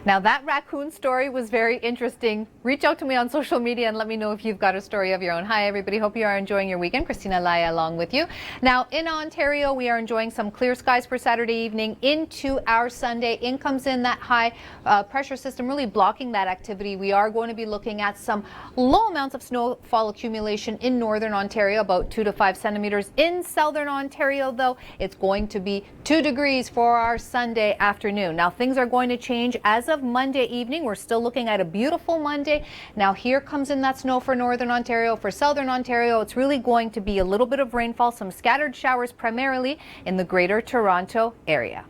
Now that raccoon story was very interesting. Reach out to me on social media and let me know if you've got a story of your own. Hi everybody, hope you are enjoying your weekend. Christina-Laia along with you. Now in Ontario, we are enjoying some clear skies for Saturday evening into our Sunday. In comes in that high pressure system really blocking that activity. We are going to be looking at some low amounts of snowfall accumulation in northern Ontario, about 2 to 5 centimeters. In southern Ontario though, it's going to be 2 degrees for our Sunday afternoon. Now things are going to change as of Monday evening. We're still looking at a beautiful Monday. Now here comes in that snow for northern Ontario. For southern Ontario, it's really going to be a little bit of rainfall, some scattered showers primarily in the greater Toronto area.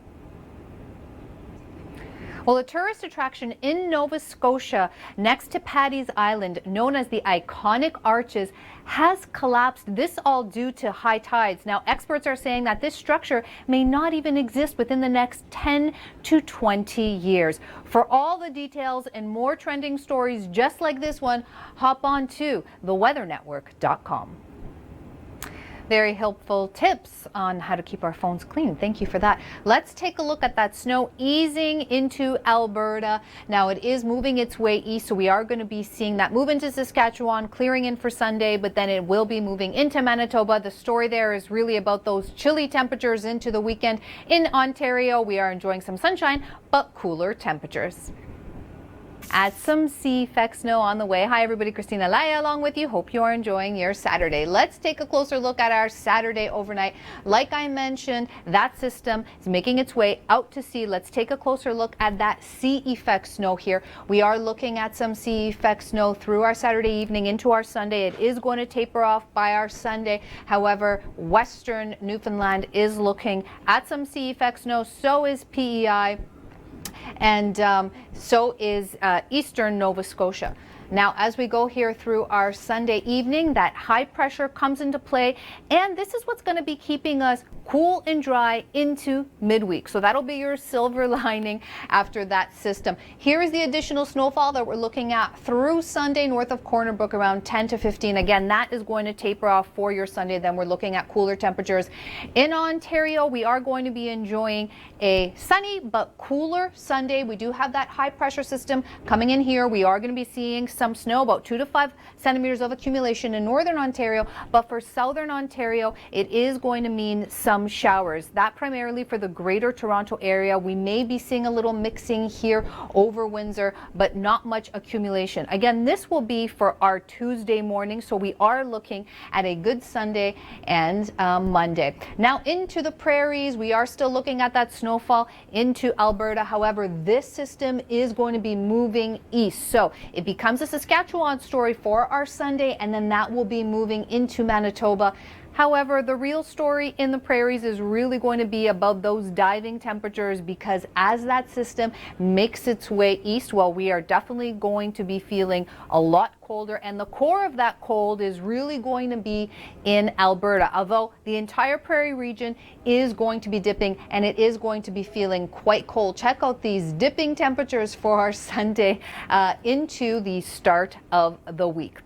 Well, a tourist attraction in Nova Scotia next to Paddy's Island, known as the iconic Arches, has collapsed. This all due to high tides. Now, experts are saying that this structure may not even exist within the next 10 to 20 years. For all the details and more trending stories just like this one, hop on to theweathernetwork.com. Very helpful tips on how to keep our phones clean. Thank you for that. Let's take a look at that snow easing into Alberta. Now it is moving its way east, so we are going to be seeing that move into Saskatchewan, clearing in for Sunday, but then it will be moving into Manitoba. The story there is really about those chilly temperatures into the weekend. In Ontario, we are enjoying some sunshine, but cooler temperatures. Add some sea effect snow on the way. Hi everybody, Christina-Laia along with you. Hope you are enjoying your Saturday. Let's take a closer look at our Saturday overnight. Like I mentioned, that system is making its way out to sea. Let's take a closer look at that sea effect snow here. We are looking at some sea effect snow through our Saturday evening into our Sunday. It is going to taper off by our Sunday. However, western Newfoundland is looking at some sea effect snow. So is PEI. And so is eastern Nova Scotia. Now, as we go here through our Sunday evening, that high pressure comes into play, and this is what's going to be keeping us cool and dry into midweek. So that'll be your silver lining after that system. Here is the additional snowfall that we're looking at through Sunday north of Corner Brook, around 10 to 15. Again, that is going to taper off for your Sunday. Then we're looking at cooler temperatures. In Ontario, we are going to be enjoying a sunny but cooler Sunday. We do have that high pressure system coming in here. We are going to be seeing some snow, about 2 to 5 centimeters of accumulation in northern Ontario, but for southern Ontario, it is going to mean some showers. That primarily for the greater Toronto area. We may be seeing a little mixing here over Windsor, but not much accumulation. Again, this will be for our Tuesday morning, so we are looking at a good Sunday and Monday. Now into the prairies, we are still looking at that snowfall into Alberta. However, this system is going to be moving east, so it becomes a Saskatchewan story for our Sunday, and then that will be moving into Manitoba. However, the real story in the prairies is really going to be about those diving temperatures, because as that system makes its way east, well, we are definitely going to be feeling a lot colder, and the core of that cold is really going to be in Alberta, although the entire prairie region is going to be dipping and it is going to be feeling quite cold. Check out these dipping temperatures for our Sunday into the start of the week.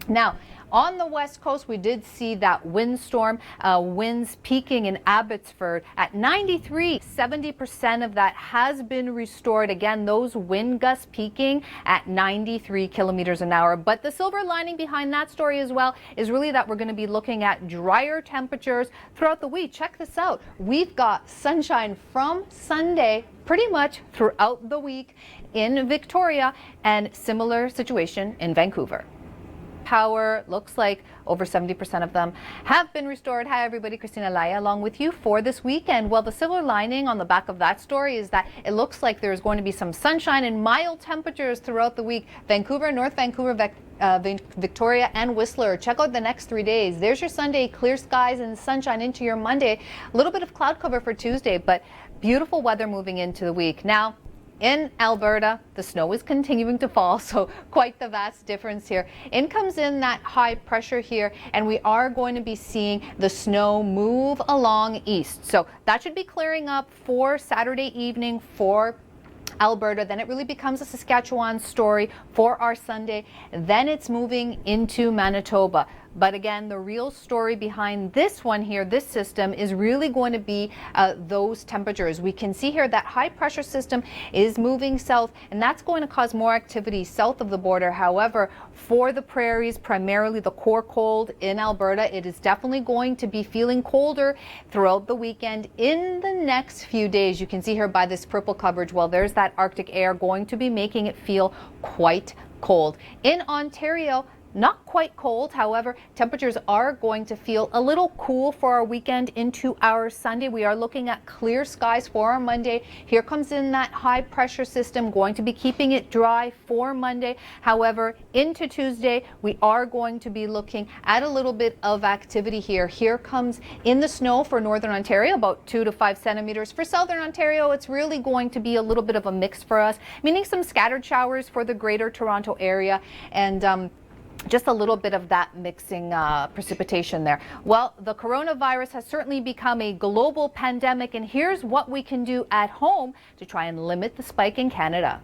Now, on the west coast, we did see that windstorm, winds peaking in Abbotsford at 93. 70% of that has been restored. Again, those wind gusts peaking at 93 kilometers an hour. But the silver lining behind that story as well is really that we're going to be looking at drier temperatures throughout the week. Check this out. We've got sunshine from Sunday pretty much throughout the week in Victoria, and similar situation in Vancouver. Power looks like over 70% of them have been restored. Hi everybody, Christina-Laia along with you for this weekend. Well, the silver lining on the back of that story is that it looks like there's going to be some sunshine and mild temperatures throughout the week. Vancouver, North Vancouver, Victoria and Whistler. Check out the next 3 days. There's your Sunday, clear skies and sunshine into your Monday. A little bit of cloud cover for Tuesday, but beautiful weather moving into the week. Now, in Alberta, the snow is continuing to fall, so quite the vast difference here. In comes in that high pressure here, and we are going to be seeing the snow move along east. So that should be clearing up for Saturday evening for Alberta. Then it really becomes a Saskatchewan story for our Sunday. Then it's moving into Manitoba. But again, the real story behind this one here, this system, is really going to be those temperatures. We can see here that high pressure system is moving south, and that's going to cause more activity south of the border. However, for the prairies, primarily the core cold in Alberta, it is definitely going to be feeling colder throughout the weekend. In the next few days, you can see here by this purple coverage, well, there's that Arctic air going to be making it feel quite cold. In Ontario, not quite cold, however, temperatures are going to feel a little cool for our weekend into our Sunday. We are looking at clear skies for our Monday. Here comes in that high pressure system, going to be keeping it dry for Monday. However, into Tuesday, we are going to be looking at a little bit of activity here. Here comes in the snow for Northern Ontario, about 2 to 5 centimeters. For Southern Ontario, it's really going to be a little bit of a mix for us, meaning some scattered showers for the Greater Toronto area, and just a little bit of that mixing precipitation there. Well, the coronavirus has certainly become a global pandemic, and here's what we can do at home to try and limit the spike in Canada.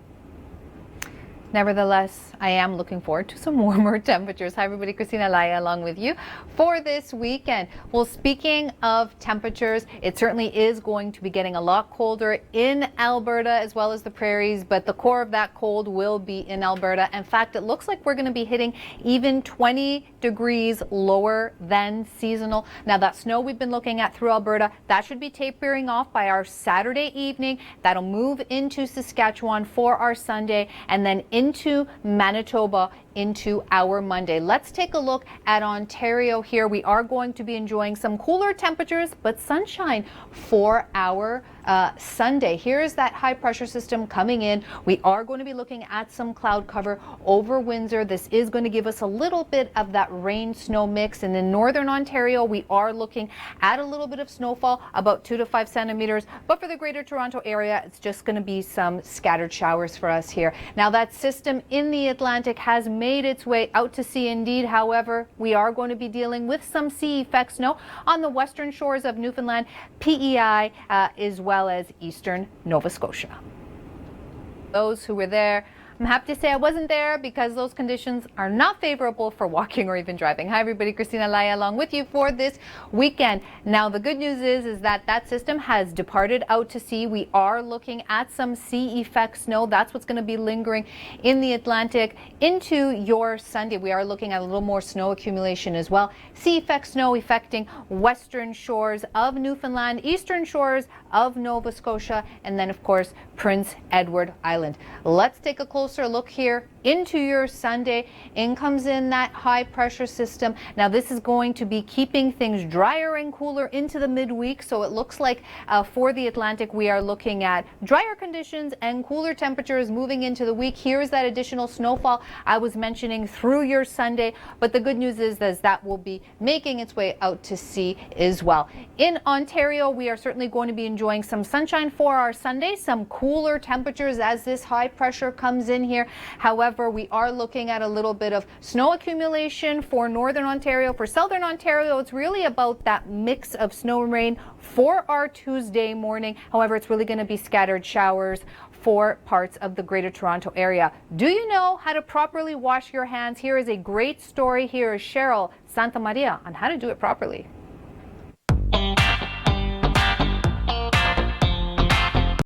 Nevertheless, I am looking forward to some warmer temperatures. Hi everybody, Christina-Laia along with you for this weekend. Well, speaking of temperatures, it certainly is going to be getting a lot colder in Alberta as well as the prairies, but the core of that cold will be in Alberta. In fact, it looks like we're going to be hitting even 20 degrees lower than seasonal. Now, that snow we've been looking at through Alberta, that should be tapering off by our Saturday evening. That'll move into Saskatchewan for our Sunday, and then into Manitoba into our Monday. Let's take a look at Ontario here. We are going to be enjoying some cooler temperatures, but sunshine for our Sunday. Here's that high pressure system coming in. We are going to be looking at some cloud cover over Windsor. This is going to give us a little bit of that rain snow mix. And in Northern Ontario, we are looking at a little bit of snowfall, about 2 to 5 centimeters. But for the Greater Toronto area, it's just going to be some scattered showers for us here. Now, that system in the Atlantic has made its way out to sea indeed. However, we are going to be dealing with some sea effect snow on the western shores of Newfoundland, PEI, as well as eastern Nova Scotia. Those who were there, I'm happy to say I wasn't there because those conditions are not favorable for walking or even driving. Hi everybody, Christina-Laia along with you for this weekend. Now the good news is that that system has departed out to sea. We are looking at some sea effect snow. That's what's going to be lingering in the Atlantic into your Sunday. We are looking at a little more snow accumulation as well. Sea effect snow affecting western shores of Newfoundland, eastern shores of Nova Scotia, and then of course Prince Edward Island. Let's take a closer look here into your Sunday. In comes in that high pressure system. Now this is going to be keeping things drier and cooler into the midweek, so it looks like for the Atlantic we are looking at drier conditions and cooler temperatures moving into the week. Here's that additional snowfall I was mentioning through your Sunday, but the good news is that will be making its way out to sea as well. In Ontario, we are certainly going to be enjoying some sunshine for our Sunday, some cooler temperatures as this high pressure comes in here. However, we are looking at a little bit of snow accumulation for Northern Ontario. For Southern Ontario, it's really about that mix of snow and rain for our Tuesday morning. However, it's really going to be scattered showers for parts of the Greater Toronto area. Do you know how to properly wash your hands? Here is a great story. Here is Cheryl Santa Maria on how to do it properly.